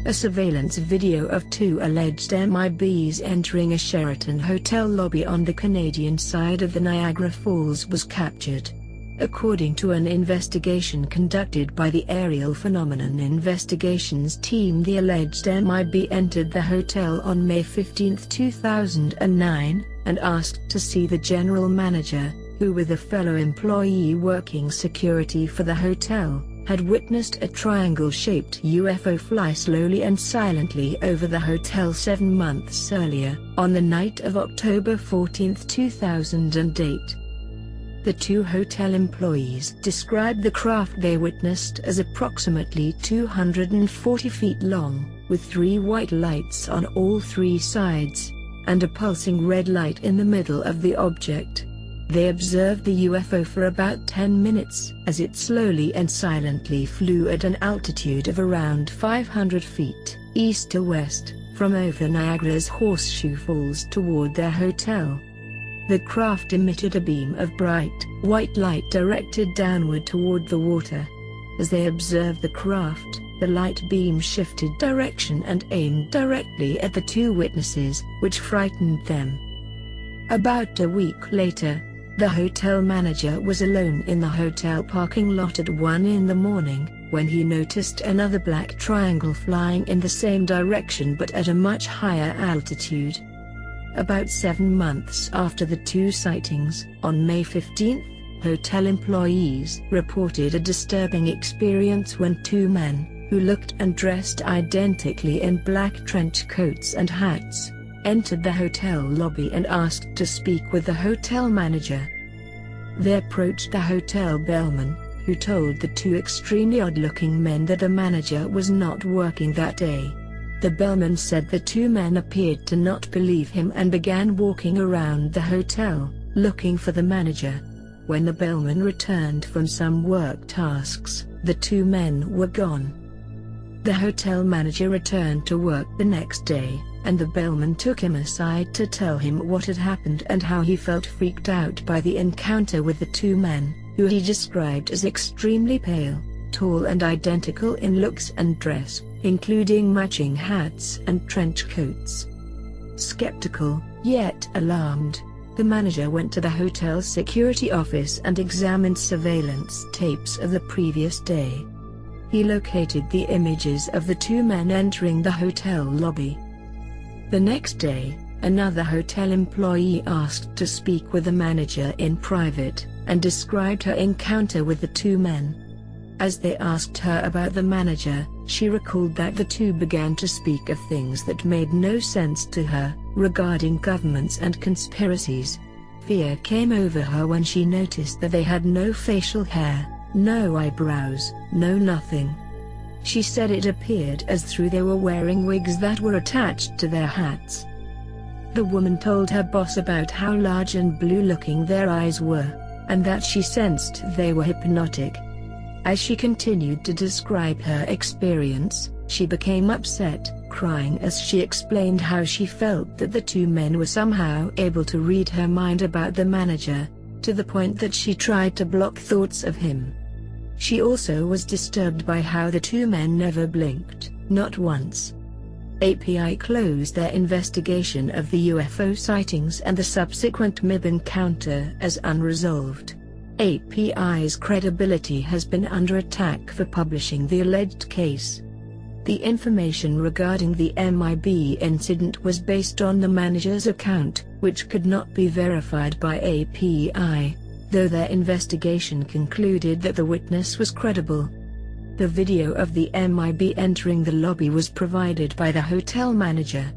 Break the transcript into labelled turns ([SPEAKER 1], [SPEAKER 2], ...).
[SPEAKER 1] A surveillance video of two alleged MIBs entering a Sheraton hotel lobby on the Canadian side of the Niagara Falls was captured. According to an investigation conducted by the Aerial Phenomenon Investigations team, the alleged MIB entered the hotel on May 15, 2009, and asked to see the general manager, who, with a fellow employee working security for the hotel, had witnessed a triangle-shaped UFO fly slowly and silently over the hotel 7 months earlier, on the night of October 14, 2008. The two hotel employees described the craft they witnessed as approximately 240 feet long, with 3 white lights on all 3 sides, and a pulsing red light in the middle of the object. They observed the UFO for about 10 minutes as it slowly and silently flew at an altitude of around 500 feet, east to west, from over Niagara's Horseshoe Falls toward their hotel. The craft emitted a beam of bright, white light directed downward toward the water. As they observed the craft, the light beam shifted direction and aimed directly at the two witnesses, which frightened them. About a week later, the hotel manager was alone in the hotel parking lot at 1 in the morning, when he noticed another black triangle flying in the same direction but at a much higher altitude. About 7 months after the two sightings, on May 15, hotel employees reported a disturbing experience when 2 men, who looked and dressed identically in black trench coats and hats, entered the hotel lobby and asked to speak with the hotel manager. They approached the hotel bellman, who told the 2 extremely odd-looking men that the manager was not working that day. The bellman said the 2 men appeared to not believe him and began walking around the hotel, looking for the manager. When the bellman returned from some work tasks, the 2 men were gone. The hotel manager returned to work the next day, and the bellman took him aside to tell him what had happened and how he felt freaked out by the encounter with the 2 men, who he described as extremely pale, tall and identical in looks and dress, including matching hats and trench coats. Skeptical, yet alarmed, the manager went to the hotel's security office and examined surveillance tapes of the previous day. He located the images of the 2 men entering the hotel lobby. The next day, another hotel employee asked to speak with the manager in private, and described her encounter with the 2 men. As they asked her about the manager, she recalled that the 2 began to speak of things that made no sense to her, regarding governments and conspiracies. Fear came over her when she noticed that they had no facial hair, no eyebrows, no nothing. She said it appeared as though they were wearing wigs that were attached to their hats. The woman told her boss about how large and blue-looking their eyes were, and that she sensed they were hypnotic. As she continued to describe her experience, she became upset, crying as she explained how she felt that the 2 men were somehow able to read her mind about the manager, to the point that she tried to block thoughts of him. She also was disturbed by how the 2 men never blinked, not once. API closed their investigation of the UFO sightings and the subsequent MIB encounter as unresolved. API's credibility has been under attack for publishing the alleged case. The information regarding the MIB incident was based on the manager's account, which could not be verified by API, though their investigation concluded that the witness was credible. The video of the MIB entering the lobby was provided by the hotel manager.